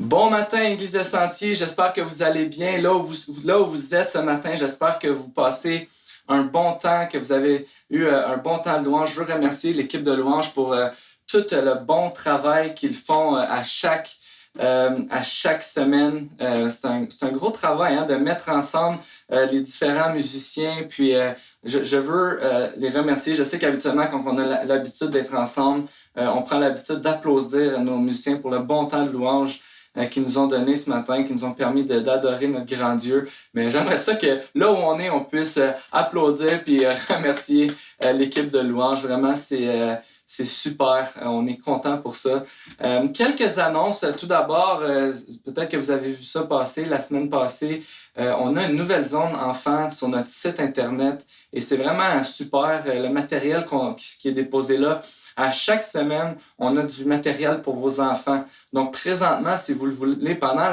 Bon matin, Église de Sentier. J'espère que vous allez bien là où vous êtes ce matin. J'espère que vous passez un bon temps, que vous avez eu un bon temps de louange. Je veux remercier l'équipe de louange pour tout le bon travail qu'ils font à chaque semaine. C'est un gros travail de mettre ensemble les différents musiciens. Puis je veux les remercier. Je sais qu'habituellement, quand on a l'habitude d'être ensemble, on prend l'habitude d'applaudir nos musiciens pour le bon temps de louange qu'ils nous ont donné ce matin, qui nous ont permis d'adorer notre grand Dieu. Mais j'aimerais ça que là où on puisse applaudir puis remercier l'équipe de louange. Vraiment, c'est super. On est content pour ça. Quelques annonces. Tout d'abord, peut-être que vous avez vu ça passer la semaine passée. On a une nouvelle zone enfants sur notre site Internet et c'est vraiment super. Le matériel qui est déposé là, à chaque semaine, on a du matériel pour vos enfants. Donc, présentement, si vous le voulez, pendant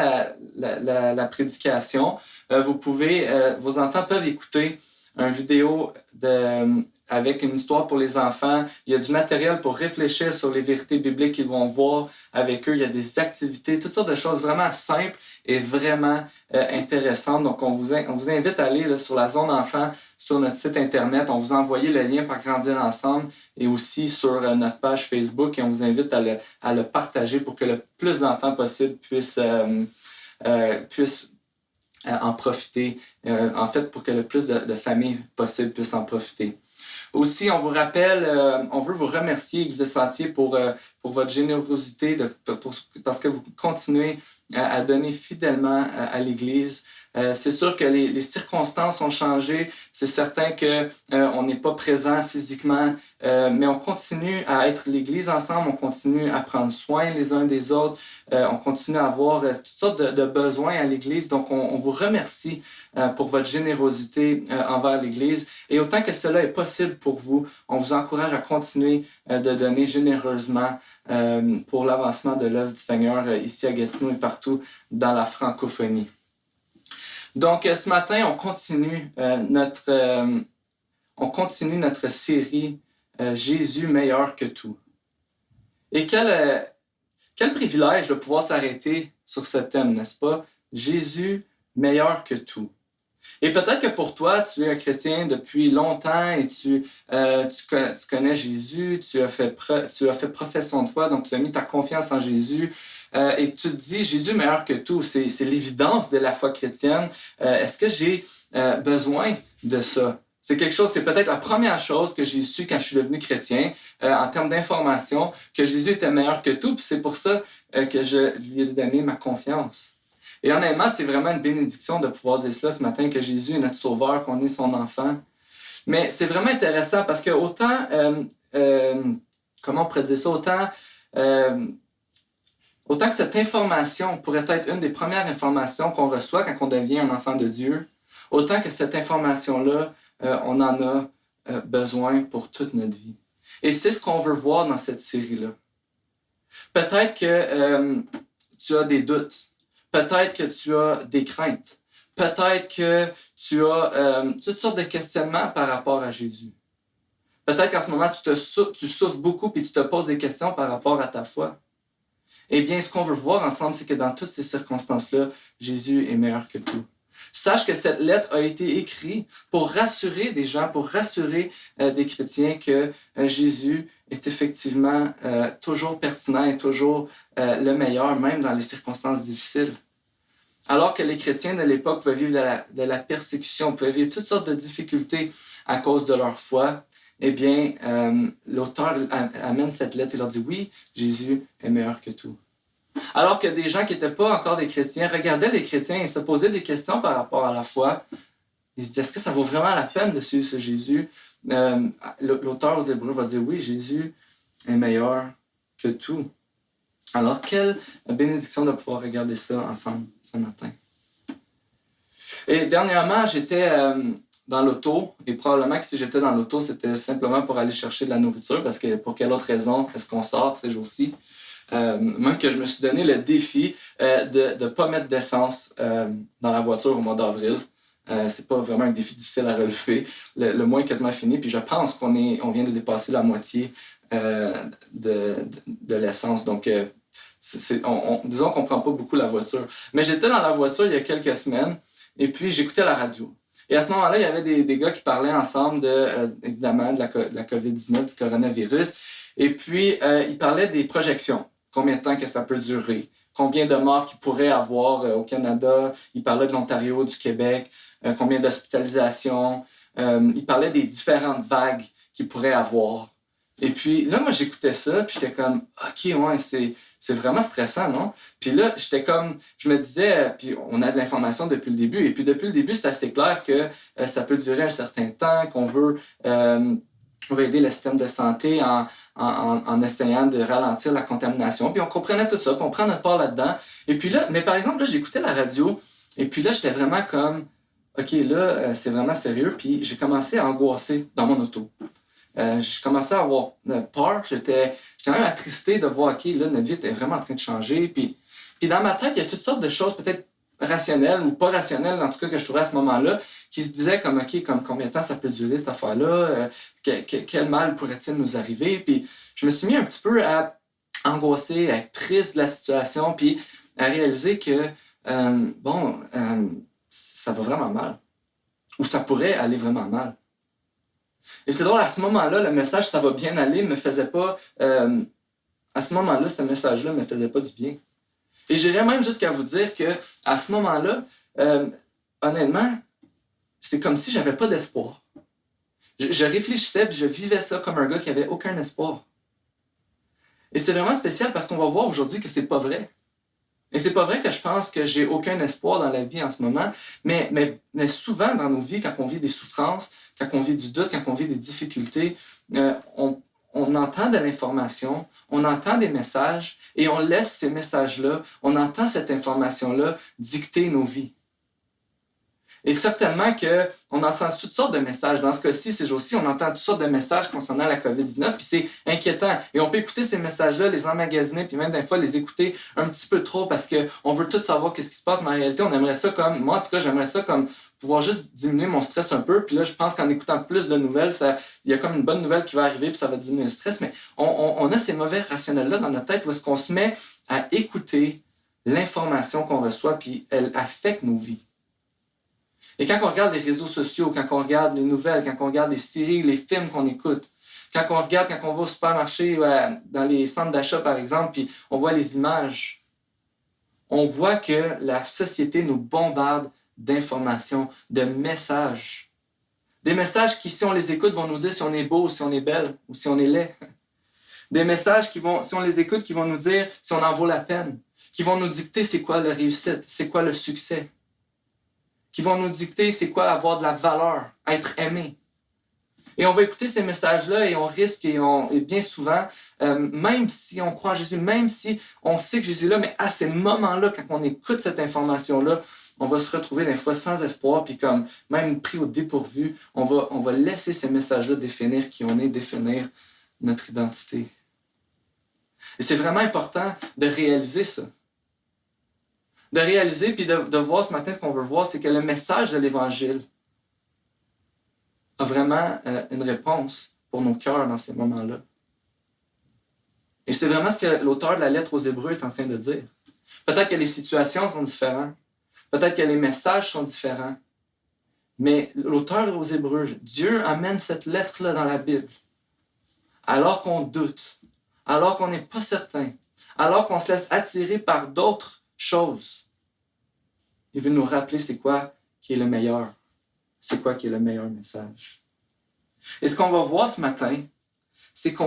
la prédication, vos enfants peuvent écouter une vidéo avec une histoire pour les enfants. Il y a du matériel pour réfléchir sur les vérités bibliques qu'ils vont voir avec eux. Il y a des activités, toutes sortes de choses vraiment simples et vraiment intéressantes. Donc, on vous invite à aller là, sur la zone enfants sur notre site Internet. On vous a envoyé le lien par Grandir Ensemble et aussi sur notre page Facebook et on vous invite à le partager pour que le plus d'enfants possible puissent en profiter. En fait, pour que le plus de familles possible puissent en profiter. Aussi, on vous rappelle, on veut vous remercier, Église de Sentier, pour votre générosité, parce que vous continuez à donner fidèlement à l'Église. C'est sûr que les circonstances ont changé. C'est certain qu'on n'est pas présent physiquement, mais on continue à être l'Église ensemble. On continue à prendre soin les uns des autres. On continue à avoir toutes sortes de besoins à l'Église. Donc, on vous remercie pour votre générosité envers l'Église. Et autant que cela est possible pour vous, on vous encourage à continuer de donner généreusement pour l'avancement de l'œuvre du Seigneur ici à Gatineau et partout dans la francophonie. Donc, ce matin, on continue notre série Jésus meilleur que tout. Et quel privilège de pouvoir s'arrêter sur ce thème, n'est-ce pas? Jésus meilleur que tout. Et peut-être que pour toi, tu es un chrétien depuis longtemps et tu connais Jésus, tu as fait profession de foi, donc tu as mis ta confiance en Jésus. Et tu te dis, Jésus meilleur que tout, c'est l'évidence de la foi chrétienne. Est-ce que j'ai besoin de ça? C'est peut-être la première chose que j'ai su quand je suis devenu chrétien, en termes d'information, que Jésus était meilleur que tout, puis c'est pour ça que je lui ai donné ma confiance. Et honnêtement, c'est vraiment une bénédiction de pouvoir dire cela ce matin, que Jésus est notre sauveur, qu'on est son enfant. Mais c'est vraiment intéressant parce que autant, comment on pourrait dire ça, autant que cette information pourrait être une des premières informations qu'on reçoit quand on devient un enfant de Dieu, autant que cette information-là, on en a besoin pour toute notre vie. Et c'est ce qu'on veut voir dans cette série-là. Peut-être que tu as des doutes. Peut-être que tu as des craintes. Peut-être que tu as toutes sortes de questionnements par rapport à Jésus. Peut-être qu'en ce moment, tu souffres beaucoup et tu te poses des questions par rapport à ta foi. Eh bien, ce qu'on veut voir ensemble, c'est que dans toutes ces circonstances-là, Jésus est meilleur que tout. Sache que cette lettre a été écrite pour rassurer des gens, pour rassurer des chrétiens que Jésus est effectivement toujours pertinent et toujours le meilleur, même dans les circonstances difficiles. Alors que les chrétiens de l'époque pouvaient vivre de la persécution, pouvaient vivre toutes sortes de difficultés à cause de leur foi, eh bien, l'auteur amène cette lettre et leur dit « Oui, Jésus est meilleur que tout ». Alors que des gens qui n'étaient pas encore des chrétiens regardaient les chrétiens et se posaient des questions par rapport à la foi. Ils se disaient, est-ce que ça vaut vraiment la peine de suivre ce Jésus? L'auteur aux Hébreux va dire, oui, Jésus est meilleur que tout. Alors, quelle bénédiction de pouvoir regarder ça ensemble ce matin. Et dernièrement, j'étais dans l'auto, et probablement que si j'étais dans l'auto, c'était simplement pour aller chercher de la nourriture, parce que pour quelle autre raison est-ce qu'on sort ces jours-ci? Même que je me suis donné le défi de ne pas mettre d'essence dans la voiture au mois d'avril. C'est pas vraiment un défi difficile à relever. Le mois est quasiment fini, puis je pense qu'on vient de dépasser la moitié de l'essence. Donc, disons qu'on ne prend pas beaucoup la voiture. Mais j'étais dans la voiture il y a quelques semaines et puis j'écoutais la radio. Et à ce moment-là, il y avait des gars qui parlaient ensemble évidemment de la COVID-19, du coronavirus. Et puis, ils parlaient des projections. Combien de temps que ça peut durer? Combien de morts qu'il pourrait avoir au Canada? Ils parlaient de l'Ontario, du Québec. Combien d'hospitalisations? Ils parlaient des différentes vagues qu'il pourrait avoir. Et puis là, moi, j'écoutais ça, puis j'étais comme, OK, ouais, c'est vraiment stressant, non? Puis là, je me disais, puis on a de l'information depuis le début, et puis depuis le début, c'est assez clair que ça peut durer un certain temps, qu'on veut aider le système de santé en essayant de ralentir la contamination. Puis on comprenait tout ça, puis on prend notre part là-dedans. Et puis là, mais par exemple, là, j'écoutais la radio, et puis là, j'étais vraiment comme, OK, là, c'est vraiment sérieux, puis j'ai commencé à angoisser dans mon auto. Je commençais à avoir peur, j'étais même attristé de voir, OK, là, notre vie était vraiment en train de changer. Puis dans ma tête, il y a toutes sortes de choses, peut-être rationnelles ou pas rationnelles, en tout cas, que je trouvais à ce moment-là, qui se disaient comme, OK, comme combien de temps ça peut durer, cette affaire-là? Quel mal pourrait-il nous arriver? Puis je me suis mis un petit peu à angoisser, à être triste de la situation, puis à réaliser que, ça va vraiment mal. Ou ça pourrait aller vraiment mal. Et c'est drôle, à ce moment-là, le message « ça va bien aller » me faisait pas... à ce moment-là, ce message-là me faisait pas du bien. Et j'irais même jusqu'à vous dire qu'à ce moment-là, honnêtement, c'est comme si j'avais pas d'espoir. Je réfléchissais et je vivais ça comme un gars qui avait aucun espoir. Et c'est vraiment spécial parce qu'on va voir aujourd'hui que c'est pas vrai. Et c'est pas vrai que je pense que j'ai aucun espoir dans la vie en ce moment, mais souvent dans nos vies, quand on vit des souffrances, quand on vit du doute, quand on vit des difficultés, on entend de l'information, on entend des messages et on laisse ces messages-là, on entend cette information-là dicter nos vies. Et certainement qu'on entend toutes sortes de messages. Dans ce cas-ci, ces jours-ci, on entend toutes sortes de messages concernant la COVID-19, puis c'est inquiétant. Et on peut écouter ces messages-là, les emmagasiner, puis même des fois les écouter un petit peu trop parce qu'on veut tout savoir qu'est-ce qui se passe, mais en réalité, on aimerait ça comme, moi en tout cas, j'aimerais ça comme pouvoir juste diminuer mon stress un peu. Puis là, je pense qu'en écoutant plus de nouvelles, il y a comme une bonne nouvelle qui va arriver, puis ça va diminuer le stress. Mais on a ces mauvais rationnels-là dans notre tête où est-ce qu'on se met à écouter l'information qu'on reçoit, puis elle affecte nos vies. Et quand on regarde les réseaux sociaux, quand on regarde les nouvelles, quand on regarde les séries, les films qu'on écoute, quand on va au supermarché, dans les centres d'achat par exemple, puis on voit les images, on voit que la société nous bombarde d'informations, de messages. Des messages qui, si on les écoute, vont nous dire si on est beau ou si on est belle ou si on est laid. Des messages qui vont, si on les écoute, qui vont nous dire si on en vaut la peine, qui vont nous dicter c'est quoi la réussite, c'est quoi le succès, qui vont nous dicter c'est quoi avoir de la valeur, être aimé. Et on va écouter ces messages-là et on risque, et bien souvent, même si on croit en Jésus, même si on sait que Jésus est là, mais à ces moments-là, quand on écoute cette information-là, on va se retrouver des fois sans espoir, puis comme même pris au dépourvu, on va laisser ces messages-là définir qui on est, définir notre identité. Et c'est vraiment important de réaliser ça. De réaliser, puis de voir ce matin, ce qu'on veut voir, c'est que le message de l'Évangile a vraiment une réponse pour nos cœurs dans ces moments-là. Et c'est vraiment ce que l'auteur de la lettre aux Hébreux est en train de dire. Peut-être que les situations sont différentes, peut-être que les messages sont différents, mais l'auteur aux Hébreux, Dieu amène cette lettre-là dans la Bible, alors qu'on doute, alors qu'on n'est pas certain, alors qu'on se laisse attirer par d'autres choses. Il veut nous rappeler c'est quoi qui est le meilleur. C'est quoi qui est le meilleur message. Et ce qu'on va voir ce matin, c'est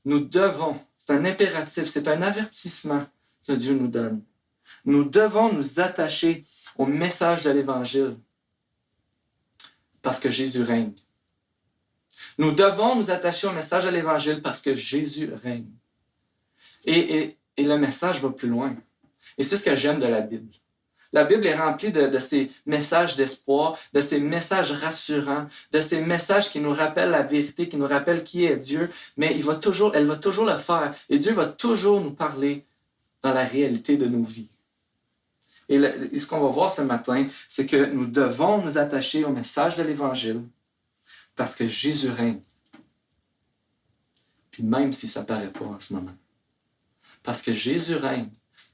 nous devons, c'est un impératif, c'est un avertissement que Dieu nous donne. Nous devons nous attacher au message de l'Évangile parce que Jésus règne. Nous devons nous attacher au message de l'Évangile parce que Jésus règne. Et le message va plus loin. Et c'est ce que j'aime de la Bible. La Bible est remplie de ces messages d'espoir, de ces messages rassurants, de ces messages qui nous rappellent la vérité, qui nous rappellent qui est Dieu, mais elle va toujours le faire. Et Dieu va toujours nous parler dans la réalité de nos vies. Et ce qu'on va voir ce matin, c'est que nous devons nous attacher au message de l'Évangile parce que Jésus règne. Puis même si ça ne paraît pas en ce moment. Parce que Jésus règne,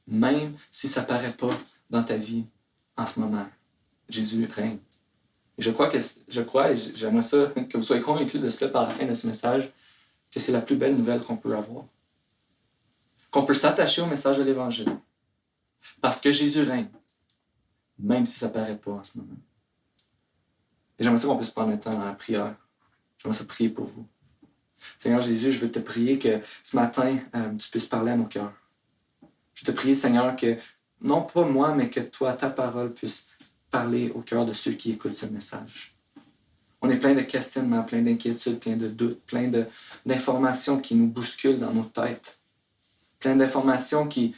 même si ça ne paraît pas dans ta vie en ce moment. Jésus règne. Et je crois, et j'aimerais ça que vous soyez convaincus de cela par la fin de ce message, que c'est la plus belle nouvelle qu'on peut avoir. Qu'on peut s'attacher au message de l'Évangile. Parce que Jésus règne, même si ça ne paraît pas en ce moment. Et j'aimerais ça qu'on puisse prendre le temps dans la prière. J'aimerais ça prier pour vous. Seigneur Jésus, je veux te prier que ce matin, tu puisses parler à nos cœurs. Je veux te prier, Seigneur, que non pas moi, mais que toi, ta parole puisse parler au cœur de ceux qui écoutent ce message. On est plein de questionnements, plein d'inquiétudes, plein de doutes, plein d'informations qui nous bousculent dans nos têtes. Plein d'informations qui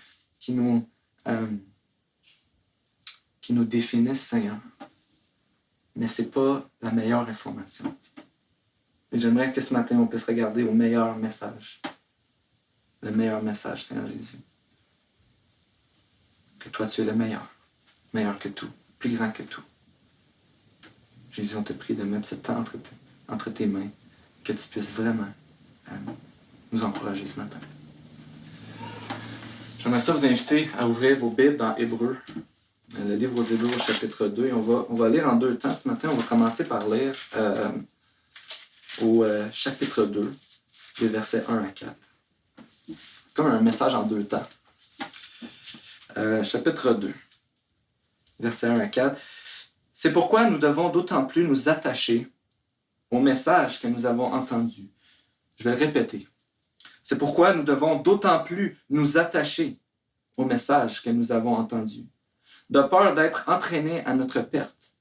nous définissent, Seigneur. Mais ce n'est pas la meilleure information. Et j'aimerais que ce matin, on puisse regarder au meilleur message. Le meilleur message, Seigneur Jésus. Que toi, tu es le meilleur. Meilleur que tout. Plus grand que tout. Jésus, on te prie de mettre ce temps entre tes mains. Que tu puisses vraiment nous encourager ce matin. J'aimerais ça vous inviter à ouvrir vos Bibles dans Hébreux. Le livre aux Hébreux au chapitre 2. Et on va lire en deux temps ce matin. On va commencer par lire au chapitre 2, des versets 1 à 4. C'est comme un message en deux temps. Chapitre 2, versets 1 à 4. C'est pourquoi nous devons d'autant plus nous attacher au message que nous avons entendu. Je vais le répéter. C'est pourquoi nous devons d'autant plus nous attacher au message que nous avons entendu, de peur d'être entraînés à notre perte.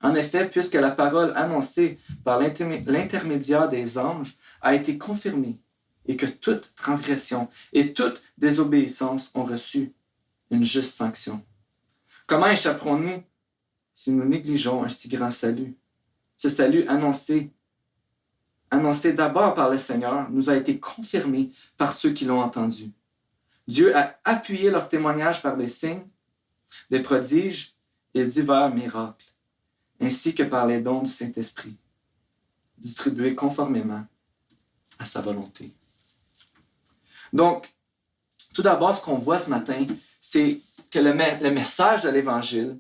En effet, puisque la parole annoncée par l'intermédiaire des anges a été confirmée et que toute transgression et toute désobéissance ont reçu une juste sanction. Comment échapperons-nous si nous négligeons un si grand salut? Ce salut annoncé d'abord par le Seigneur nous a été confirmé par ceux qui l'ont entendu. Dieu a appuyé leur témoignage par des signes, des prodiges et divers miracles, ainsi que par les dons du Saint-Esprit, distribués conformément à sa volonté. Donc, tout d'abord, ce qu'on voit ce matin, c'est que le message de l'Évangile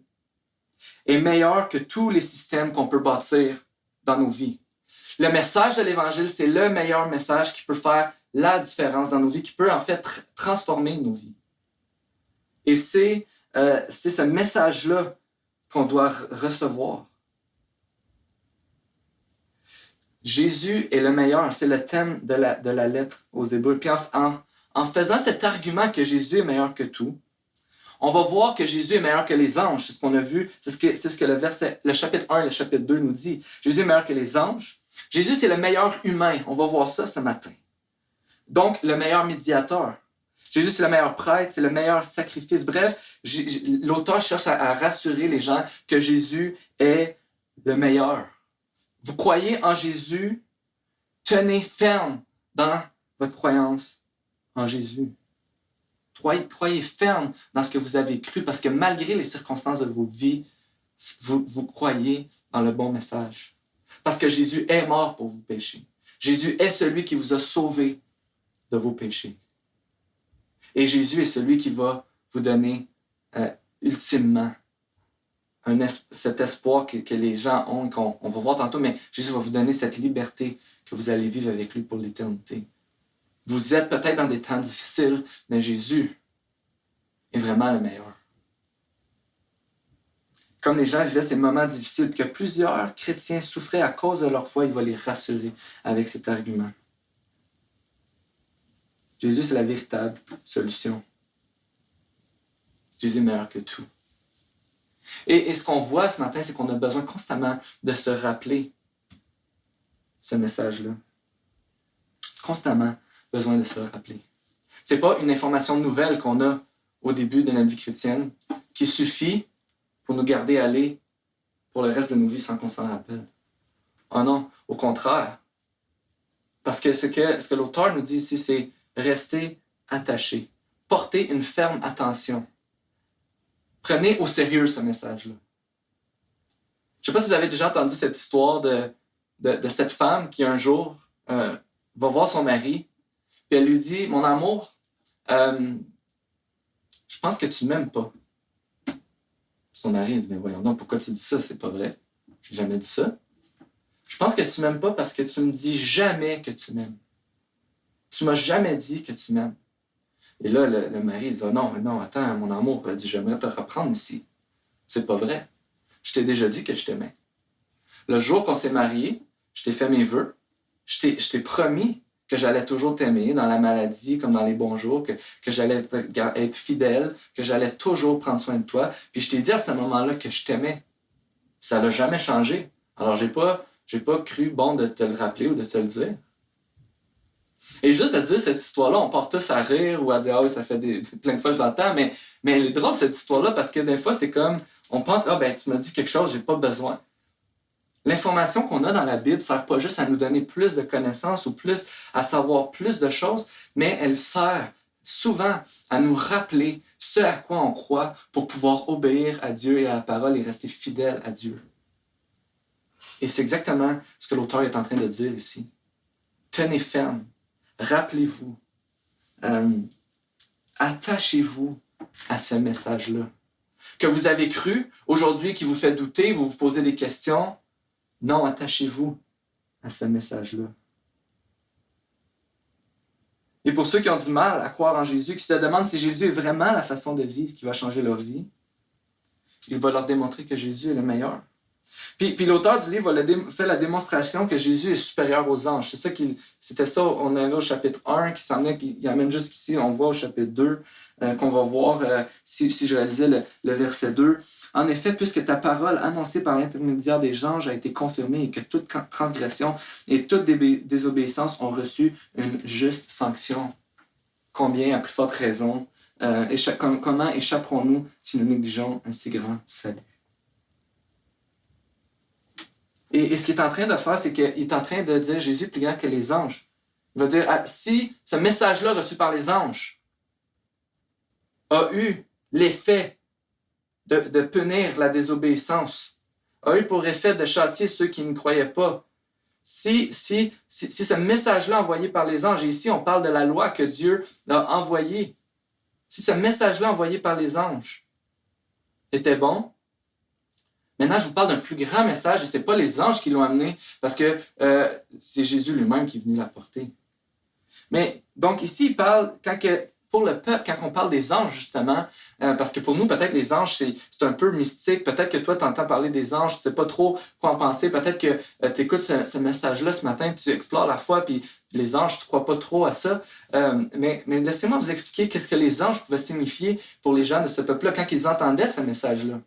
est meilleur que tous les systèmes qu'on peut bâtir dans nos vies. Le message de l'Évangile, c'est le meilleur message qui peut faire la différence dans nos vies, qui peut en fait transformer nos vies. Et c'est ce message-là qu'on doit recevoir. Jésus est le meilleur, c'est le thème de la lettre aux Hébreux. Puis en faisant cet argument que Jésus est meilleur que tout, on va voir que Jésus est meilleur que les anges. C'est ce qu'on a vu, c'est ce que le chapitre 1 et le chapitre 2 nous dit. Jésus est meilleur que les anges. Jésus, c'est le meilleur humain. On va voir ça ce matin. Donc, le meilleur médiateur. Jésus, c'est le meilleur prêtre, c'est le meilleur sacrifice. Bref, l'auteur cherche à rassurer les gens que Jésus est le meilleur. Vous croyez en Jésus, tenez ferme dans votre croyance en Jésus. Croyez ferme dans ce que vous avez cru, parce que malgré les circonstances de vos vies, vous croyez dans le bon message. Parce que Jésus est mort pour vos péchés. Jésus est celui qui vous a sauvés de vos péchés. Et Jésus est celui qui va vous donner ultimement cet espoir que les gens ont, qu'on va voir tantôt, mais Jésus va vous donner cette liberté que vous allez vivre avec lui pour l'éternité. Vous êtes peut-être dans des temps difficiles, mais Jésus est vraiment le meilleur. Comme les gens vivaient ces moments difficiles, que plusieurs chrétiens souffraient à cause de leur foi, il va les rassurer avec cet argument. Jésus, c'est la véritable solution. Jésus est meilleur que tout. Et ce qu'on voit ce matin, c'est qu'on a besoin constamment de se rappeler ce message-là. Constamment besoin de se rappeler. Ce n'est pas une information nouvelle qu'on a au début de notre vie chrétienne qui suffit pour nous garder aller pour le reste de nos vies sans qu'on s'en rappelle. Oh non, au contraire. Parce que ce que l'auteur nous dit ici, c'est rester attaché. Portez une ferme attention. Prenez au sérieux ce message-là. Je ne sais pas si vous avez déjà entendu cette histoire de cette femme qui un jour va voir son mari, puis elle lui dit « Mon amour, Je pense que tu m'aimes pas. Son mari dit, mais voyons donc, pourquoi tu dis ça? C'est pas vrai. J'ai jamais dit ça. Je pense que tu m'aimes pas parce que tu me dis jamais que tu m'aimes. Tu m'as jamais dit que tu m'aimes. Et là, le mari dit, oh non, attends, mon amour, il dit, j'aimerais te reprendre ici. C'est pas vrai. Je t'ai déjà dit que je t'aimais. Le jour qu'on s'est mariés, je t'ai fait mes vœux. Je t'ai promis que j'allais toujours t'aimer dans la maladie comme dans les bons jours, que j'allais être fidèle, que j'allais toujours prendre soin de toi. Puis je t'ai dit à ce moment-là que je t'aimais. Ça n'a jamais changé. Alors, j'ai pas cru bon de te le rappeler ou de te le dire. Et juste de dire cette histoire-là, on part tous à rire ou à dire « Ah oui, ça fait plein de fois que je l'entends », mais elle est drôle cette histoire-là parce que des fois, c'est comme, on pense « Ah ben, tu m'as dit quelque chose, j'ai pas besoin ». L'information qu'on a dans la Bible ne sert pas juste à nous donner plus de connaissances ou plus à savoir plus de choses, mais elle sert souvent à nous rappeler ce à quoi on croit pour pouvoir obéir à Dieu et à la parole et rester fidèle à Dieu. Et c'est exactement ce que l'auteur est en train de dire ici. Tenez ferme, rappelez-vous, attachez-vous à ce message-là. Que vous avez cru, aujourd'hui qui vous fait douter, vous vous posez des questions, non, attachez-vous à ce message-là. Et pour ceux qui ont du mal à croire en Jésus, qui se demandent si Jésus est vraiment la façon de vivre qui va changer leur vie, il va leur démontrer que Jésus est le meilleur. Puis l'auteur du livre fait la démonstration que Jésus est supérieur aux anges. C'était ça, on avait au chapitre 1 qui s'en il amène jusqu'ici, on voit au chapitre 2 qu'on va voir si je réalisais le verset 2. En effet, puisque ta parole annoncée par l'intermédiaire des anges a été confirmée et que toute transgression et toute désobéissance ont reçu une juste sanction. Combien, à plus forte raison, comment échapperons-nous si nous négligeons un si grand salut? Et ce qu'il est en train de faire, c'est qu'il est en train de dire Jésus est plus grand que les anges. Il va dire, si ce message-là reçu par les anges a eu l'effet de punir la désobéissance, a eu pour effet de châtier ceux qui ne croyaient pas, si ce message-là envoyé par les anges, et ici on parle de la loi que Dieu a envoyée, si ce message-là envoyé par les anges était bon, maintenant je vous parle d'un plus grand message et ce n'est pas les anges qui l'ont amené parce que c'est Jésus lui-même qui est venu l'apporter. Mais donc ici il parle, pour le peuple, quand on parle des anges, justement, parce que pour nous, peut-être les anges, c'est un peu mystique. Peut-être que toi, tu entends parler des anges, tu ne sais pas trop quoi en penser. Peut-être que tu écoutes ce message-là ce matin, tu explores la foi, puis les anges, tu ne crois pas trop à ça. Mais laissez-moi vous expliquer qu'est-ce que les anges pouvaient signifier pour les gens de ce peuple-là quand ils entendaient ce message-là.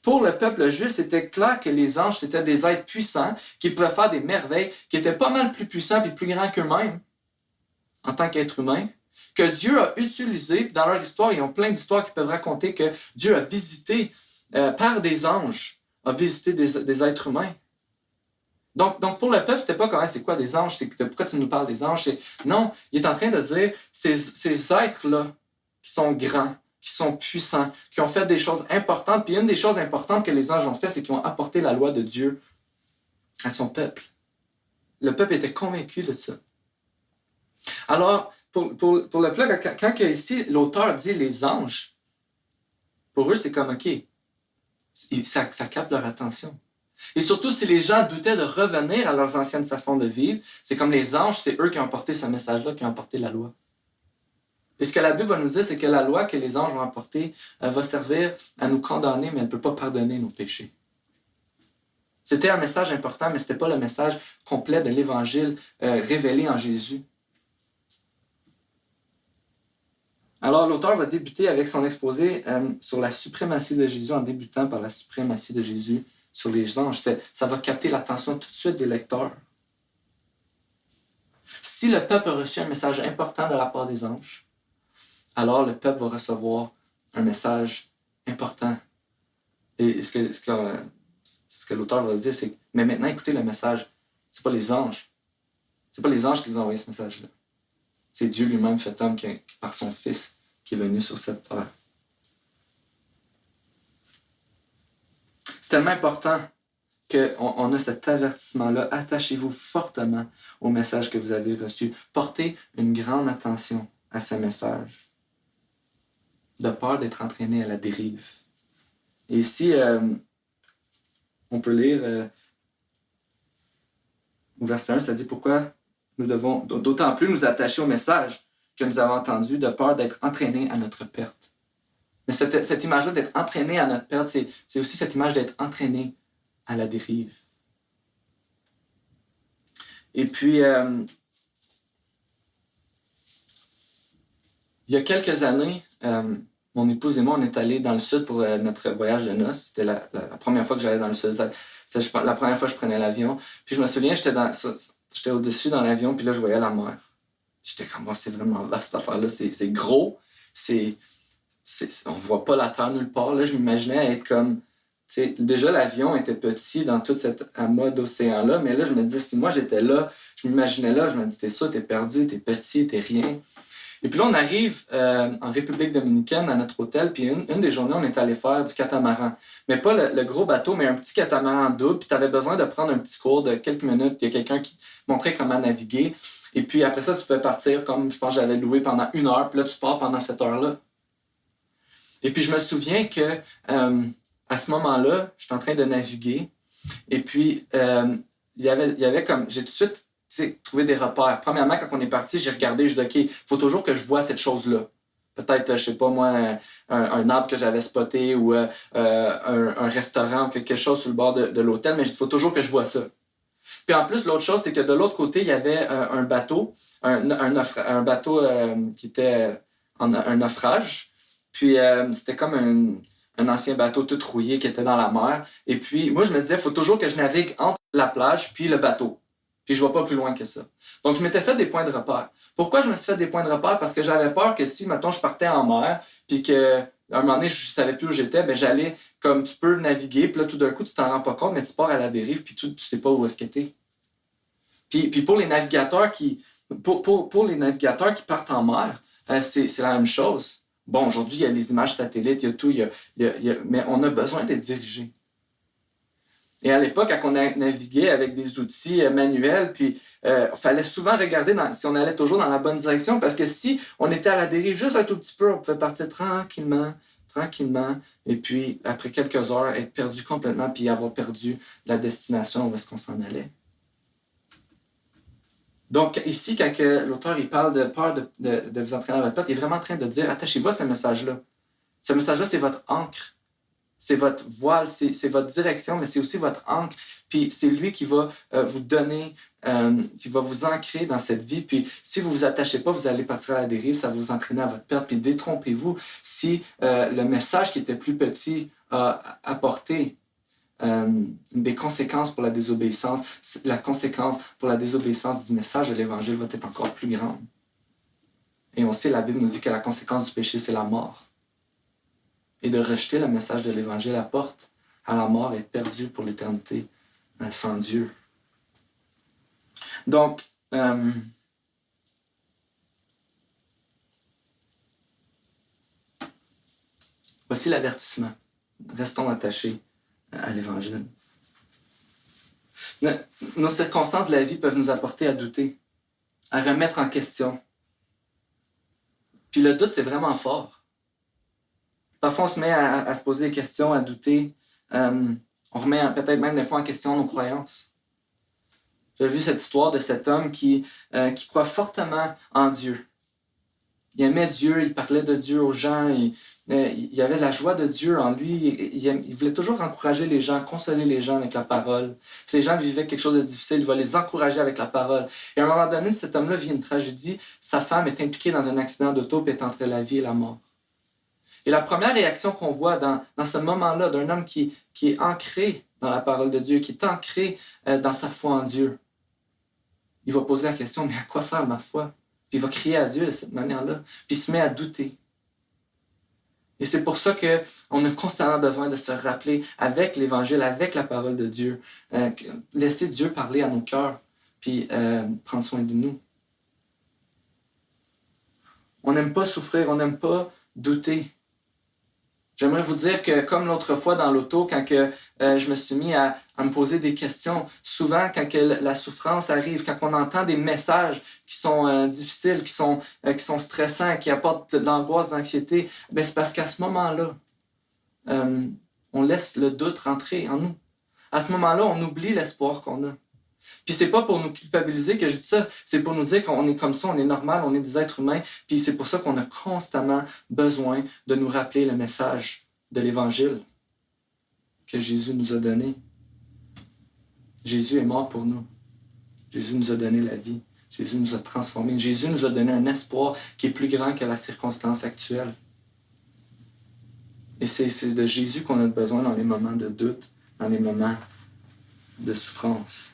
Pour le peuple juif, c'était clair que les anges, c'était des êtres puissants qui pouvaient faire des merveilles, qui étaient pas mal plus puissants et plus grands qu'eux-mêmes en tant qu'êtres humains, que Dieu a utilisé, dans leur histoire, ils ont plein d'histoires qui peuvent raconter que Dieu a visité, par des anges, a visité des êtres humains. Donc pour le peuple, c'était pas comme c'est quoi des anges, pourquoi tu nous parles des anges? Non, il est en train de dire ces êtres-là qui sont grands, qui sont puissants, qui ont fait des choses importantes. Puis une des choses importantes que les anges ont fait, c'est qu'ils ont apporté la loi de Dieu à son peuple. Le peuple était convaincu de ça. Alors, pour le peuple, quand ici l'auteur dit les anges, pour eux, c'est comme OK, ça capte leur attention. Et surtout, si les gens doutaient de revenir à leurs anciennes façons de vivre, c'est comme les anges, c'est eux qui ont apporté ce message-là, qui ont apporté la loi. Et ce que la Bible va nous dire, c'est que la loi que les anges ont apportée va servir à nous condamner, mais elle ne peut pas pardonner nos péchés. C'était un message important, mais ce n'était pas le message complet de l'Évangile révélé en Jésus. Alors, l'auteur va débuter avec son exposé sur la suprématie de Jésus, en débutant par la suprématie de Jésus sur les anges. Ça va capter l'attention tout de suite des lecteurs. Si le peuple a reçu un message important de la part des anges, alors le peuple va recevoir un message important. Et ce que l'auteur va dire, c'est mais maintenant, écoutez le message. C'est pas les anges. C'est pas les anges qui nous ont envoyé ce message-là. C'est Dieu lui-même fait homme par son Fils qui est venu sur cette terre. C'est tellement important qu'on a cet avertissement-là. Attachez-vous fortement au message que vous avez reçu. Portez une grande attention à ce message, de peur d'être entraîné à la dérive. Et ici, on peut lire au verset 1, ça dit pourquoi nous devons d'autant plus nous attacher au message que nous avons entendu, de peur d'être entraînés à notre perte. Mais cette image-là d'être entraîné à notre perte, c'est aussi cette image d'être entraîné à la dérive. Et puis, il y a quelques années, mon épouse et moi, on est allés dans le sud pour notre voyage de noces. C'était la première fois que j'allais dans le sud. C'était la première fois que je prenais l'avion. Puis je me souviens, j'étais au-dessus dans l'avion, puis là, je voyais la mer. J'étais comme, oh, c'est vraiment vaste cette affaire-là. C'est gros. On voit pas la terre nulle part. Là, je m'imaginais être comme... Déjà, l'avion était petit dans tout cet amas d'océan-là, mais là, je me disais, si moi j'étais là, je m'imaginais là, je me disais, t'es ça, t'es perdu, t'es petit, t'es rien. Et puis là, on arrive en République dominicaine à notre hôtel, puis une des journées, on est allé faire du catamaran. Mais pas le gros bateau, mais un petit catamaran double, puis tu avais besoin de prendre un petit cours de quelques minutes, il y a quelqu'un qui montrait comment naviguer. Et puis après ça, tu pouvais partir comme, je pense, j'avais loué pendant 1 heure, puis là, tu pars pendant cette heure-là. Et puis je me souviens que à ce moment-là, j'étais en train de naviguer, et puis il y avait comme, j'ai tout de suite trouvé des repères. Premièrement, quand on est parti, j'ai regardé, je dis OK, il faut toujours que je vois cette chose-là. Peut-être, je sais pas moi, un arbre que j'avais spoté ou un restaurant ou quelque chose sur le bord de l'hôtel, mais il faut toujours que je vois ça. Puis en plus, l'autre chose, c'est que de l'autre côté, il y avait un bateau, un bateau qui était un naufrage. Puis c'était comme un ancien bateau tout rouillé qui était dans la mer. Et puis moi, je me disais, il faut toujours que je navigue entre la plage puis le bateau. Puis je ne vais pas plus loin que ça. Donc, je m'étais fait des points de repère. Pourquoi je me suis fait des points de repère? Parce que j'avais peur que si, mettons, je partais en mer, puis qu'à un moment donné, je ne savais plus où j'étais, ben j'allais, comme tu peux naviguer, puis là, tout d'un coup, tu t'en rends pas compte, mais tu pars à la dérive, puis tu ne sais pas où est-ce que t'es. Puis pour les navigateurs pour les navigateurs qui partent en mer, c'est la même chose. Bon, aujourd'hui, il y a les images satellites, il y a tout, mais on a besoin d'être dirigé. Et à l'époque, quand on naviguait avec des outils manuels, puis il fallait souvent regarder si on allait toujours dans la bonne direction, parce que si on était à la dérive juste un tout petit peu, on pouvait partir tranquillement, et puis après quelques heures, être perdu complètement, puis avoir perdu la destination où est-ce qu'on s'en allait. Donc ici, quand l'auteur il parle de peur de vous entraîner à votre perte, il est vraiment en train de dire, attachez-vous à ce message-là. Ce message-là, c'est votre ancre. C'est votre voile, c'est votre direction, mais c'est aussi votre ancre. Puis c'est lui qui va vous donner, qui va vous ancrer dans cette vie. Puis si vous ne vous attachez pas, vous allez partir à la dérive, ça va vous entraîner à votre perte. Puis détrompez-vous si le message qui était plus petit a apporté des conséquences pour la désobéissance. La conséquence pour la désobéissance du message de l'Évangile va être encore plus grande. Et on sait, la Bible nous dit que la conséquence du péché, c'est la mort. Et de rejeter le message de l'Évangile apporte à la mort et être perdu pour l'éternité sans Dieu. Donc, voici l'avertissement. Restons attachés à l'Évangile. Nos circonstances de la vie peuvent nous apporter à douter, à remettre en question. Puis le doute, c'est vraiment fort. Parfois, on se met à se poser des questions, à douter. On remet peut-être même des fois en question nos croyances. J'ai vu cette histoire de cet homme qui croit fortement en Dieu. Il aimait Dieu, il parlait de Dieu aux gens, il avait la joie de Dieu en lui. Il voulait toujours encourager les gens, consoler les gens avec la parole. Si les gens vivaient quelque chose de difficile, il va les encourager avec la parole. Et à un moment donné, cet homme-là vit une tragédie. Sa femme est impliquée dans un accident d'auto et est entre la vie et la mort. Et la première réaction qu'on voit dans ce moment-là d'un homme qui est ancré dans la parole de Dieu, qui est ancré dans sa foi en Dieu, il va poser la question, mais à quoi sert ma foi? Puis il va crier à Dieu de cette manière-là, puis il se met à douter. Et c'est pour ça qu'on a constamment besoin de se rappeler avec l'Évangile, avec la parole de Dieu, laisser Dieu parler à nos cœurs, puis prendre soin de nous. On n'aime pas souffrir, on n'aime pas douter. J'aimerais vous dire que, comme l'autre fois dans l'auto, quand je me suis mis à me poser des questions, souvent quand la souffrance arrive, quand on entend des messages qui sont difficiles, qui sont stressants, qui apportent de l'angoisse, de l'anxiété, ben c'est parce qu'à ce moment-là, on laisse le doute rentrer en nous. À ce moment-là, on oublie l'espoir qu'on a. Puis c'est pas pour nous culpabiliser que je dis ça, c'est pour nous dire qu'on est comme ça, on est normal, on est des êtres humains, puis c'est pour ça qu'on a constamment besoin de nous rappeler le message de l'Évangile que Jésus nous a donné. Jésus est mort pour nous. Jésus nous a donné la vie. Jésus nous a transformés. Jésus nous a donné un espoir qui est plus grand que la circonstance actuelle. Et c'est de Jésus qu'on a besoin dans les moments de doute, dans les moments de souffrance.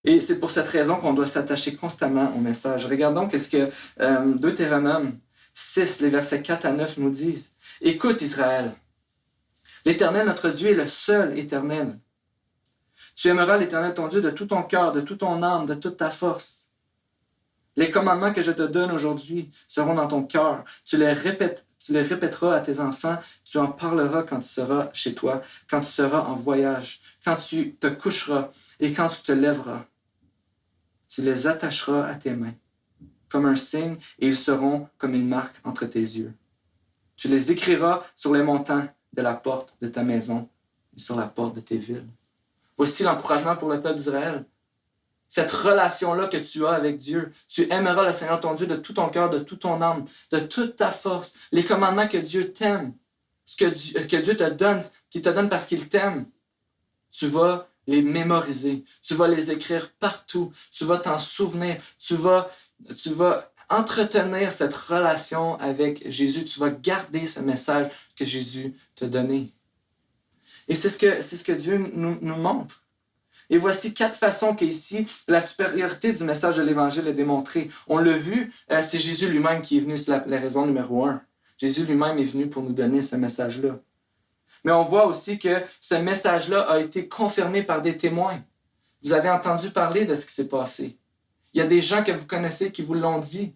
Et c'est pour cette raison qu'on doit s'attacher constamment au message. Regardons qu'est-ce que Deutéronome 6, les versets 4 à 9 nous disent. « Écoute Israël, l'Éternel notre Dieu est le seul Éternel. Tu aimeras l'Éternel ton Dieu de tout ton cœur, de toute ton âme, de toute ta force. Les commandements que je te donne aujourd'hui seront dans ton cœur. Tu les répéteras à tes enfants, tu en parleras quand tu seras chez toi, quand tu seras en voyage, quand tu te coucheras et quand tu te lèveras. Tu les attacheras à tes mains, comme un signe, et ils seront comme une marque entre tes yeux. Tu les écriras sur les montants de la porte de ta maison et sur la porte de tes villes. » Voici l'encouragement pour le peuple d'Israël. Cette relation-là que tu as avec Dieu. Tu aimeras le Seigneur ton Dieu de tout ton cœur, de toute ton âme, de toute ta force. Les commandements que Dieu t'aime, ce que Dieu te donne, qu'il te donne parce qu'il t'aime, tu vas les mémoriser. Tu vas les écrire partout. Tu vas t'en souvenir. Tu vas entretenir cette relation avec Jésus. Tu vas garder ce message que Jésus t'a donné. Et c'est ce que Dieu nous montre. Et voici 4 façons qu'ici, la supériorité du message de l'Évangile est démontrée. On l'a vu, c'est Jésus lui-même qui est venu, c'est la raison numéro 1. Jésus lui-même est venu pour nous donner ce message-là. Mais on voit aussi que ce message-là a été confirmé par des témoins. Vous avez entendu parler de ce qui s'est passé. Il y a des gens que vous connaissez qui vous l'ont dit.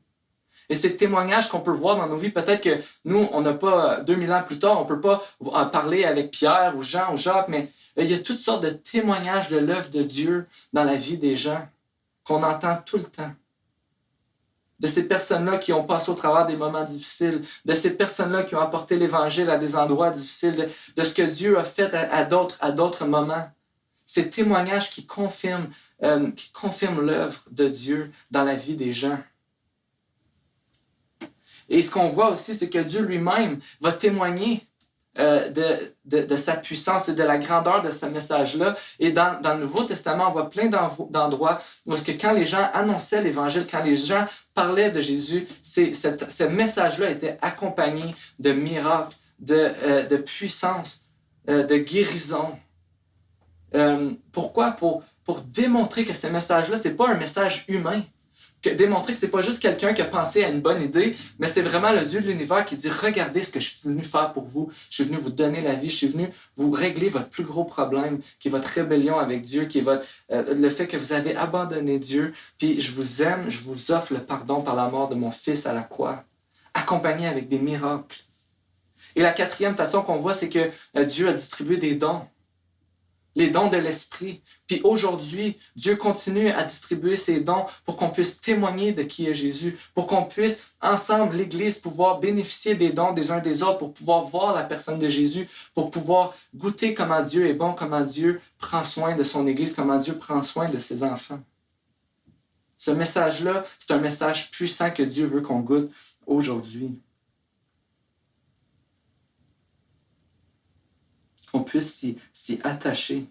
Et ces témoignages qu'on peut voir dans nos vies, peut-être que nous, on n'a pas, 2000 ans plus tard, on ne peut pas en parler avec Pierre ou Jean ou Jacques, mais il y a toutes sortes de témoignages de l'œuvre de Dieu dans la vie des gens qu'on entend tout le temps. De ces personnes-là qui ont passé au travers des moments difficiles, de ces personnes-là qui ont apporté l'Évangile à des endroits difficiles, de ce que Dieu a fait à d'autres moments. Ces témoignages qui confirment l'œuvre de Dieu dans la vie des gens. Et ce qu'on voit aussi, c'est que Dieu lui-même va témoigner de sa puissance, de la grandeur de ce message-là. Et dans le Nouveau Testament, on voit plein d'endroits où est-ce que quand les gens annonçaient l'Évangile, quand les gens parlaient de Jésus, ce message-là était accompagné de miracles, de puissance, de guérison. Pourquoi? Pour démontrer que ce message-là, ce n'est pas un message humain. Démontrer que ce n'est pas juste quelqu'un qui a pensé à une bonne idée, mais c'est vraiment le Dieu de l'univers qui dit « Regardez ce que je suis venu faire pour vous. Je suis venu vous donner la vie. Je suis venu vous régler votre plus gros problème, qui est votre rébellion avec Dieu, qui est le fait que vous avez abandonné Dieu. Puis je vous aime, je vous offre le pardon par la mort de mon Fils à la croix, accompagné avec des miracles. » Et la 4e façon qu'on voit, c'est que Dieu a distribué des dons. Les dons de l'Esprit. Puis aujourd'hui, Dieu continue à distribuer ces dons pour qu'on puisse témoigner de qui est Jésus, pour qu'on puisse, ensemble, l'Église, pouvoir bénéficier des dons des uns des autres, pour pouvoir voir la personne de Jésus, pour pouvoir goûter comment Dieu est bon, comment Dieu prend soin de son Église, comment Dieu prend soin de ses enfants. Ce message-là, c'est un message puissant que Dieu veut qu'on goûte aujourd'hui. Qu'on puisse s'y attacher.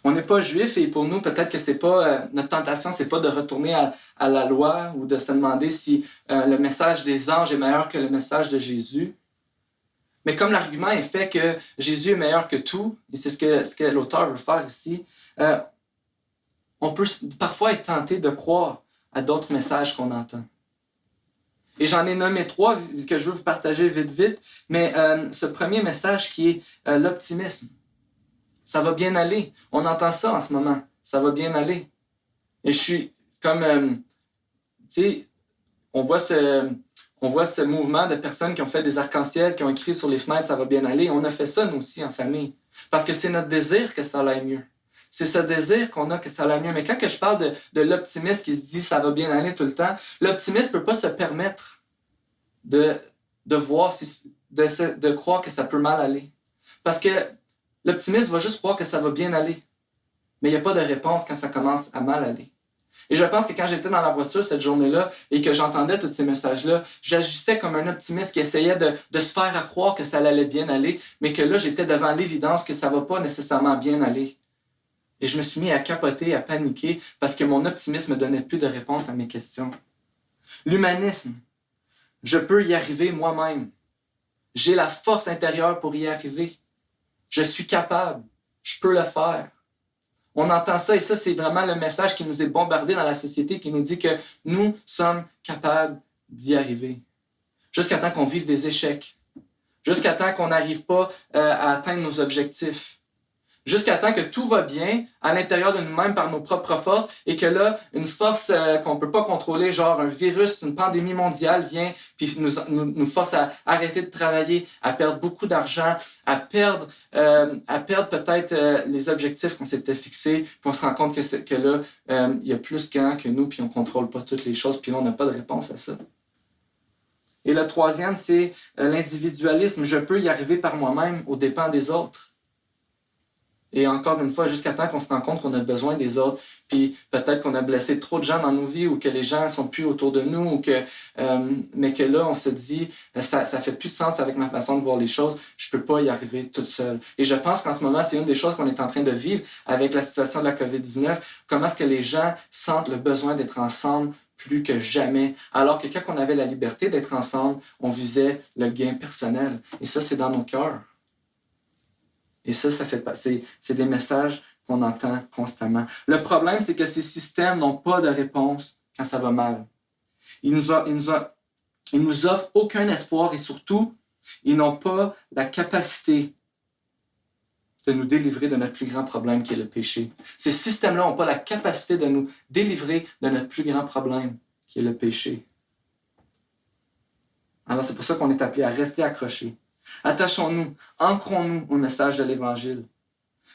On n'est pas juif et pour nous, peut-être que c'est pas notre tentation, c'est pas de retourner à la loi ou de se demander si le message des anges est meilleur que le message de Jésus. Mais comme l'argument est fait que Jésus est meilleur que tout, et c'est ce que l'auteur veut faire ici, on peut parfois être tenté de croire à d'autres messages qu'on entend. Et j'en ai nommé 3 que je veux vous partager vite, mais ce premier message qui est l'optimisme. Ça va bien aller. On entend ça en ce moment. Ça va bien aller. Et je suis comme sais, on voit ce mouvement de personnes qui ont fait des arcs-en-ciel, qui ont écrit sur les fenêtres « ça va bien aller ». On a fait ça, nous aussi, en famille. Parce que c'est notre désir que ça aille mieux. C'est ce désir qu'on a que ça aille mieux. Mais quand que je parle de l'optimiste qui se dit « ça va bien aller tout le temps », l'optimiste ne peut pas se permettre de voir de croire que ça peut mal aller. Parce que l'optimiste va juste croire que ça va bien aller. Mais il n'y a pas de réponse quand ça commence à mal aller. Et je pense que quand j'étais dans la voiture cette journée-là et que j'entendais tous ces messages-là, j'agissais comme un optimiste qui essayait de se faire à croire que ça allait bien aller, mais que là, j'étais devant l'évidence que ça ne va pas nécessairement bien aller. Et je me suis mis à capoter, à paniquer, parce que mon optimisme ne me donnait plus de réponse à mes questions. L'humanisme, je peux y arriver moi-même. J'ai la force intérieure pour y arriver. Je suis capable. Je peux le faire. On entend ça et ça, c'est vraiment le message qui nous est bombardé dans la société qui nous dit que nous sommes capables d'y arriver. Jusqu'à temps qu'on vive des échecs. Jusqu'à temps qu'on n'arrive pas à atteindre nos objectifs. Jusqu'à temps que tout va bien à l'intérieur de nous-mêmes par nos propres forces et que là, une force qu'on ne peut pas contrôler, genre un virus, une pandémie mondiale vient puis nous force à arrêter de travailler, à perdre beaucoup d'argent, à perdre peut-être les objectifs qu'on s'était fixés, puis on se rend compte que là, il y a plus grand que nous, puis on ne contrôle pas toutes les choses, puis là, on n'a pas de réponse à ça. Et le troisième, c'est l'individualisme. Je peux y arriver par moi-même aux dépens des autres. Et encore une fois, jusqu'à temps qu'on se rend compte qu'on a besoin des autres, puis peut-être qu'on a blessé trop de gens dans nos vies ou que les gens ne sont plus autour de nous, ou mais que là, on se dit, ça fait plus de sens avec ma façon de voir les choses, je ne peux pas y arriver toute seule. Et je pense qu'en ce moment, c'est une des choses qu'on est en train de vivre avec la situation de la COVID-19, comment est-ce que les gens sentent le besoin d'être ensemble plus que jamais, alors que quand on avait la liberté d'être ensemble, on visait le gain personnel. Et ça, c'est dans nos cœurs. Et ça fait passer. C'est des messages qu'on entend constamment. Le problème, c'est que ces systèmes n'ont pas de réponse quand ça va mal. Ils nous offrent aucun espoir et surtout, ils n'ont pas la capacité de nous délivrer de notre plus grand problème qui est le péché. Ces systèmes-là n'ont pas la capacité de nous délivrer de notre plus grand problème qui est le péché. Alors c'est pour ça qu'on est appelé à rester accrochés. Attachons-nous, ancrons-nous au message de l'Évangile.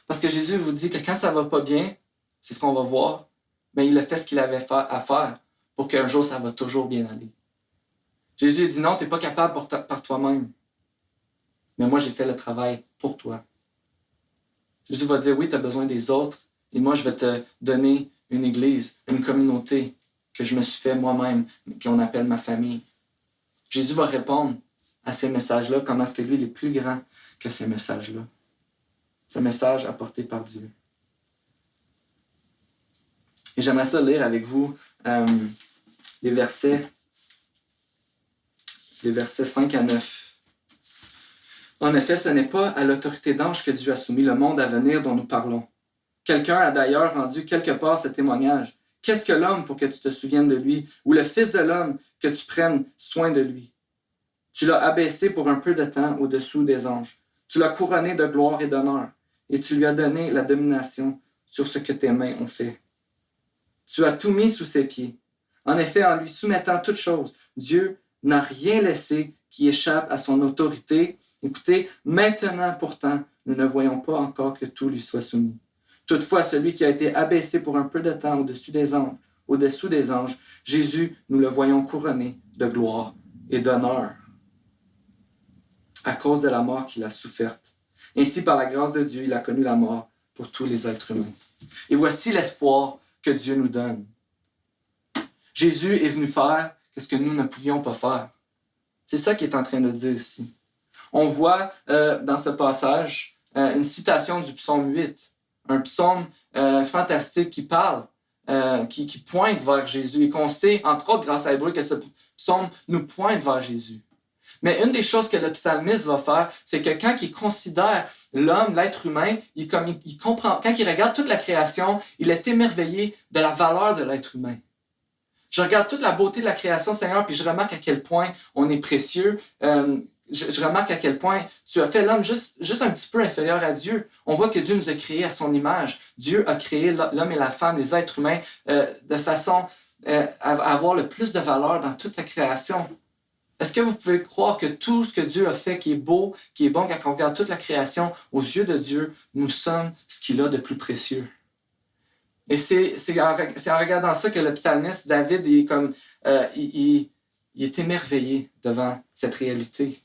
Parce que Jésus vous dit que quand ça ne va pas bien, c'est ce qu'on va voir, mais il a fait ce qu'il avait à faire pour qu'un jour ça va toujours bien aller. Jésus dit non, tu n'es pas capable par toi-même. Mais moi, j'ai fait le travail pour toi. Jésus va dire oui, tu as besoin des autres, et moi, je vais te donner une église, une communauté que je me suis fait moi-même, qu'on appelle ma famille. Jésus va répondre à ces messages-là, comment est-ce que lui, il est plus grand que ces messages-là. Ce message apporté par Dieu. Et j'aimerais ça lire avec vous les versets 5 à 9. En effet, ce n'est pas à l'autorité d'ange que Dieu a soumis le monde à venir dont nous parlons. Quelqu'un a d'ailleurs rendu quelque part ce témoignage. Qu'est-ce que l'homme pour que tu te souviennes de lui, ou le Fils de l'homme que tu prennes soin de lui? Tu l'as abaissé pour un peu de temps au-dessous des anges. Tu l'as couronné de gloire et d'honneur, et tu lui as donné la domination sur ce que tes mains ont fait. Tu as tout mis sous ses pieds. En effet, en lui soumettant toutes choses, Dieu n'a rien laissé qui échappe à son autorité. Écoutez, maintenant pourtant, nous ne voyons pas encore que tout lui soit soumis. Toutefois, celui qui a été abaissé pour un peu de temps au-dessous des anges, Jésus, nous le voyons couronné de gloire et d'honneur à cause de la mort qu'il a soufferte. Ainsi, par la grâce de Dieu, il a connu la mort pour tous les êtres humains. Et voici l'espoir que Dieu nous donne. Jésus est venu faire ce que nous ne pouvions pas faire. C'est ça qu'il est en train de dire ici. On voit dans ce passage une citation du psaume 8, un psaume fantastique qui parle, qui pointe vers Jésus et qu'on sait, entre autres grâce à Hébreu, que ce psaume nous pointe vers Jésus. Mais une des choses que le psalmiste va faire, c'est que quand il considère l'homme, l'être humain, il comprend, quand il regarde toute la création, il est émerveillé de la valeur de l'être humain. Je regarde toute la beauté de la création, Seigneur, puis je remarque à quel point on est précieux. Je remarque à quel point tu as fait l'homme juste un petit peu inférieur à Dieu. On voit que Dieu nous a créés à son image. Dieu a créé l'homme et la femme, les êtres humains, de façon avoir le plus de valeur dans toute sa création? Est-ce que vous pouvez croire que tout ce que Dieu a fait qui est beau, qui est bon, quand on regarde toute la création, aux yeux de Dieu, nous sommes ce qu'il a de plus précieux? Et c'est en regardant ça que le psalmiste David est comme, il est émerveillé devant cette réalité.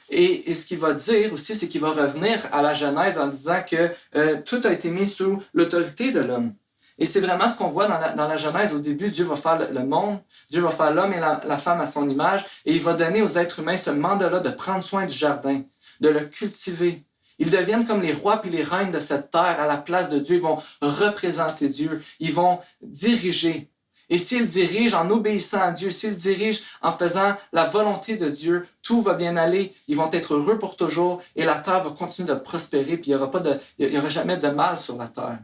Et ce qu'il va dire aussi, c'est qu'il va revenir à la Genèse en disant que tout a été mis sous l'autorité de l'homme. Et c'est vraiment ce qu'on voit dans la Genèse. Au début, Dieu va faire le monde, Dieu va faire l'homme et la femme à son image, et il va donner aux êtres humains ce mandat-là de prendre soin du jardin, de le cultiver. Ils deviennent comme les rois puis les reines de cette terre à la place de Dieu. Ils vont représenter Dieu, ils vont diriger. Et s'ils dirigent en obéissant à Dieu, s'ils dirigent en faisant la volonté de Dieu, tout va bien aller, ils vont être heureux pour toujours et la terre va continuer de prospérer, puis il n'y aura jamais de mal sur la terre.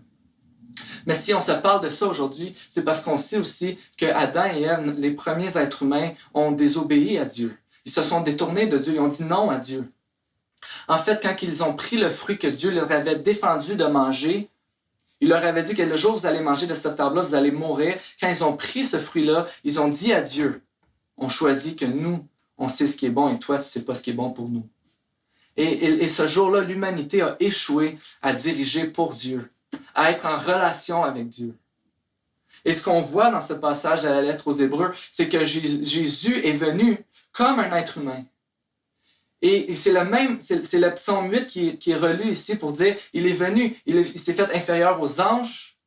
Mais si on se parle de ça aujourd'hui, c'est parce qu'on sait aussi que Adam et Ève, les premiers êtres humains, ont désobéi à Dieu. Ils se sont détournés de Dieu, ils ont dit non à Dieu. En fait, quand ils ont pris le fruit que Dieu leur avait défendu de manger, il leur avait dit que le jour où vous allez manger de cet arbre-là, vous allez mourir. Quand ils ont pris ce fruit-là, ils ont dit à Dieu, on choisit que nous, on sait ce qui est bon et toi, tu ne sais pas ce qui est bon pour nous. Et ce jour-là, l'humanité a échoué à diriger pour Dieu, à être en relation avec Dieu. Et ce qu'on voit dans ce passage de la lettre aux Hébreux, c'est que Jésus est venu comme un être humain. Et c'est le psaume 8 qui est relu ici pour dire, il est venu, il s'est fait inférieur aux anges,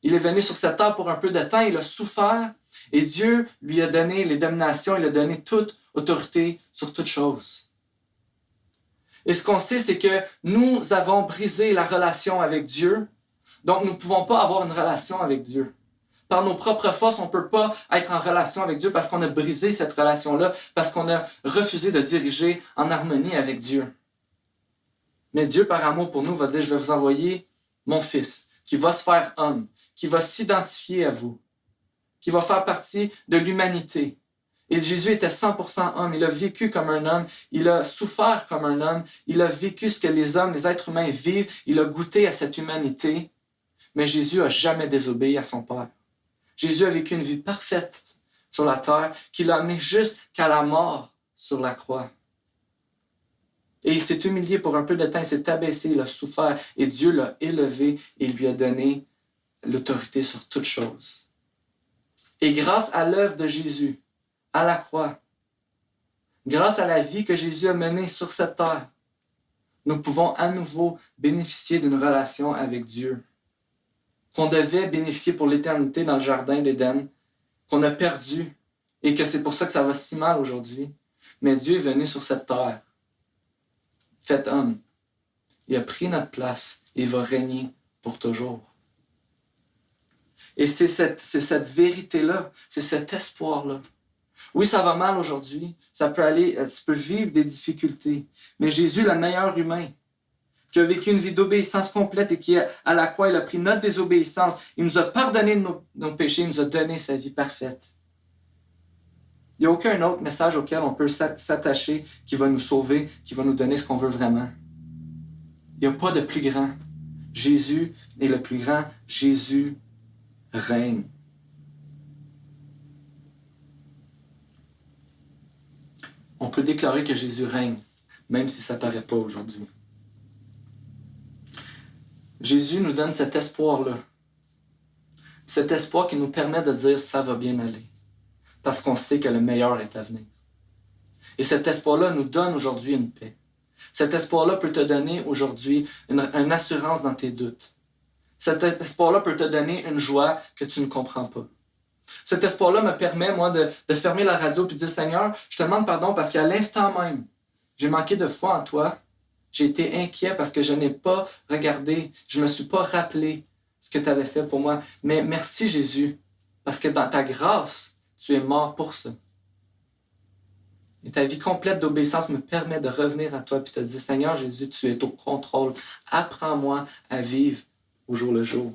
il est venu sur cette terre pour un peu de temps, il a souffert, et Dieu lui a donné les dominations, il a donné toute autorité sur toute chose. Et ce qu'on sait, c'est que nous avons brisé la relation avec Dieu, donc nous ne pouvons pas avoir une relation avec Dieu. Par nos propres forces, on ne peut pas être en relation avec Dieu parce qu'on a brisé cette relation-là, parce qu'on a refusé de diriger en harmonie avec Dieu. Mais Dieu, par amour pour nous, va dire, je vais vous envoyer mon Fils, qui va se faire homme, qui va s'identifier à vous, qui va faire partie de l'humanité. Et Jésus était 100% homme, il a vécu comme un homme, il a souffert comme un homme, il a vécu ce que les hommes, les êtres humains vivent, il a goûté à cette humanité, mais Jésus n'a jamais désobéi à son Père. Jésus a vécu une vie parfaite sur la terre, qui l'a amené jusqu'à la mort sur la croix. Et il s'est humilié pour un peu de temps, il s'est abaissé, il a souffert, et Dieu l'a élevé et lui a donné l'autorité sur toute chose. Et grâce à l'œuvre de Jésus, à la croix, grâce à la vie que Jésus a menée sur cette terre, nous pouvons à nouveau bénéficier d'une relation avec Dieu, qu'on devait bénéficier pour l'éternité dans le jardin d'Éden, qu'on a perdu, et que c'est pour ça que ça va si mal aujourd'hui. Mais Dieu est venu sur cette terre, fait homme. Il a pris notre place, et il va régner pour toujours. Et c'est cette vérité-là, c'est cet espoir-là. Oui, ça va mal aujourd'hui, tu peux vivre des difficultés, mais Jésus, le meilleur humain, qui a vécu une vie d'obéissance complète et qui, à la croix, il a pris notre désobéissance. Il nous a pardonné de nos péchés, il nous a donné sa vie parfaite. Il n'y a aucun autre message auquel on peut s'attacher qui va nous sauver, qui va nous donner ce qu'on veut vraiment. Il n'y a pas de plus grand. Jésus est le plus grand. Jésus règne. On peut déclarer que Jésus règne, même si ça ne paraît pas aujourd'hui. Jésus nous donne cet espoir-là. Cet espoir qui nous permet de dire « ça va bien aller ». Parce qu'on sait que le meilleur est à venir. Et cet espoir-là nous donne aujourd'hui une paix. Cet espoir-là peut te donner aujourd'hui une assurance dans tes doutes. Cet espoir-là peut te donner une joie que tu ne comprends pas. Cet espoir-là me permet, moi, de fermer la radio et de dire « Seigneur, je te demande pardon parce qu'à l'instant même, j'ai manqué de foi en toi. J'ai été inquiet parce que je n'ai pas regardé, je ne me suis pas rappelé ce que tu avais fait pour moi. Mais merci Jésus, parce que dans ta grâce, tu es mort pour ça. Et ta vie complète d'obéissance me permet de revenir à toi et te dire, Seigneur Jésus, tu es au contrôle. Apprends-moi à vivre au jour le jour.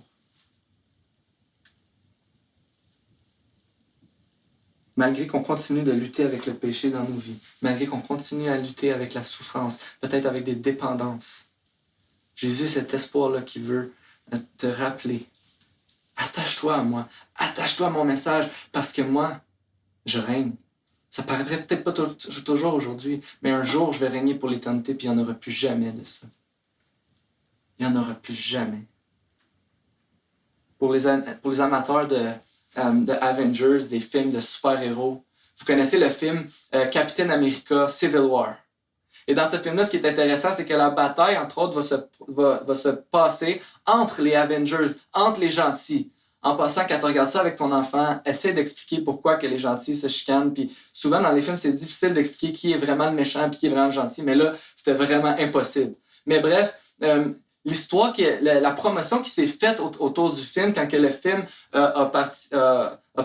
Malgré qu'on continue de lutter avec le péché dans nos vies, malgré qu'on continue à lutter avec la souffrance, peut-être avec des dépendances, Jésus, cet espoir-là qui veut te rappeler, Attache-toi à moi. Attache-toi à mon message parce que moi, je règne. Ça paraîtrait peut-être pas toujours aujourd'hui, mais un jour, je vais régner pour l'éternité, puis il n'y en aura plus jamais de ça. Il n'y en aura plus jamais. Pour les amateurs de Avengers, des films de super-héros, vous connaissez le film Captain America Civil War. Et dans ce film-là, ce qui est intéressant, c'est que la bataille, entre autres, va se passer entre les Avengers, entre les gentils. En passant, quand tu regardes ça avec ton enfant, essaie d'expliquer pourquoi que les gentils se chicanent. Puis souvent, dans les films, c'est difficile d'expliquer qui est vraiment le méchant et qui est vraiment le gentil. Mais là, c'était vraiment impossible. Mais bref, l'histoire, la promotion qui s'est faite autour du film, quand que le film a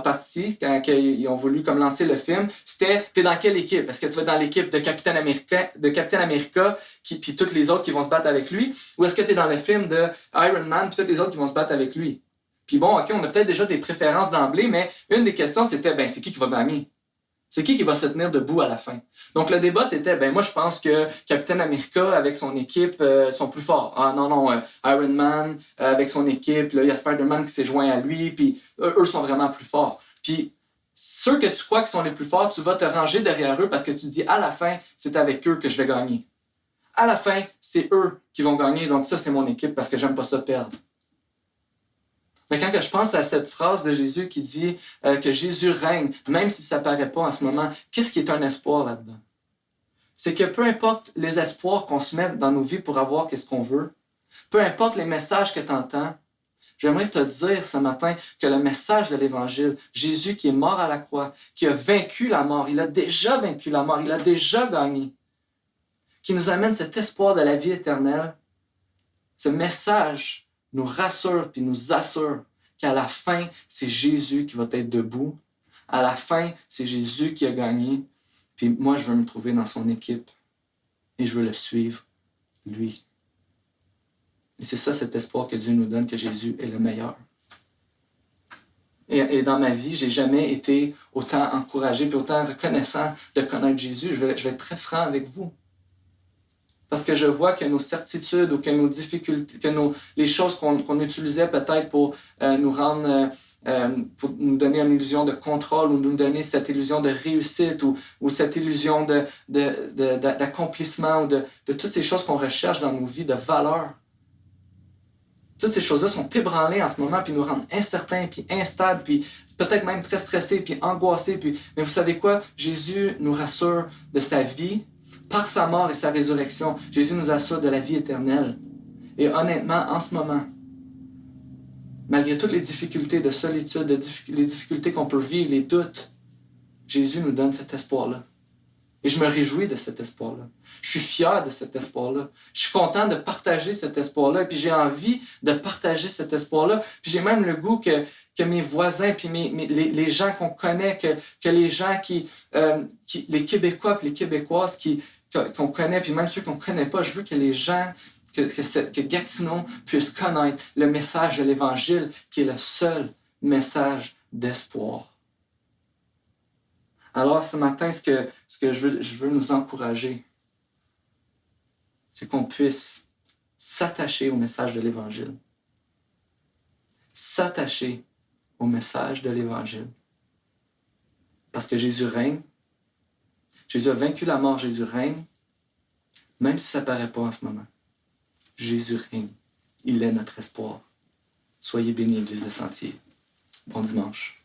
parti, quand ils ont voulu comme lancer le film, c'était t'es dans quelle équipe? Est-ce que tu vas dans l'équipe de Captain America puis toutes les autres qui vont se battre avec lui? Ou est-ce que tu es dans le film de Iron Man puis toutes les autres qui vont se battre avec lui? Puis bon, OK, on a peut-être déjà des préférences d'emblée, mais une des questions, c'était, c'est qui va gagner? C'est qui va se tenir debout à la fin? Donc, le débat, c'était, moi, je pense que Captain America, avec son équipe, sont plus forts. Ah non, Iron Man, avec son équipe, là, il y a Spider-Man qui s'est joint à lui, puis eux sont vraiment plus forts. Puis, ceux que tu crois qui sont les plus forts, tu vas te ranger derrière eux parce que tu dis, à la fin, c'est avec eux que je vais gagner. À la fin, c'est eux qui vont gagner, donc ça, c'est mon équipe parce que j'aime pas ça perdre. Mais quand je pense à cette phrase de Jésus qui dit que Jésus règne, même si ça ne paraît pas en ce moment, qu'est-ce qui est un espoir là-dedans? C'est que peu importe les espoirs qu'on se met dans nos vies pour avoir ce qu'on veut, peu importe les messages que tu entends, j'aimerais te dire ce matin que le message de l'Évangile, Jésus qui est mort à la croix, qui a vaincu la mort, il a déjà vaincu la mort, il a déjà gagné, qui nous amène cet espoir de la vie éternelle, ce message nous rassure puis nous assure qu'à la fin, c'est Jésus qui va être debout. À la fin, c'est Jésus qui a gagné. Puis moi, je veux me trouver dans son équipe et je veux le suivre, lui. Et c'est ça, cet espoir que Dieu nous donne, que Jésus est le meilleur. Et dans ma vie, j'ai jamais été autant encouragé puis autant reconnaissant de connaître Jésus. Je vais être très franc avec vous. Parce que je vois que nos certitudes ou que nos difficultés, les choses qu'on utilisait peut-être pour nous rendre, pour nous donner une illusion de contrôle ou nous donner cette illusion de réussite ou cette illusion d'accomplissement ou de toutes ces choses qu'on recherche dans nos vies, de valeur. Toutes ces choses-là sont ébranlées en ce moment puis nous rendent incertains puis instables puis peut-être même très stressés puis angoissés. Mais vous savez quoi? Jésus nous rassure de sa vie. Par sa mort et sa résurrection, Jésus nous assure de la vie éternelle. Et honnêtement, en ce moment, malgré toutes les difficultés de solitude, les difficultés qu'on peut vivre, les doutes, Jésus nous donne cet espoir-là. Et je me réjouis de cet espoir-là. Je suis fier de cet espoir-là. Je suis content de partager cet espoir-là. Et puis j'ai envie de partager cet espoir-là. Puis j'ai même le goût que mes voisins, puis les gens qu'on connaît, que les gens les Québécois et les Québécoises qu'on connaît, puis même ceux qu'on ne connaît pas, je veux que les gens, que Gatineau puisse connaître le message de l'Évangile, qui est le seul message d'espoir. Alors ce matin, ce que je veux nous encourager, c'est qu'on puisse s'attacher au message de l'Évangile. S'attacher au message de l'Évangile. Parce que Jésus règne. Jésus a vaincu la mort, Jésus règne, même si ça ne paraît pas en ce moment. Jésus règne. Il est notre espoir. Soyez bénis, Église de Sentier. Bon dimanche.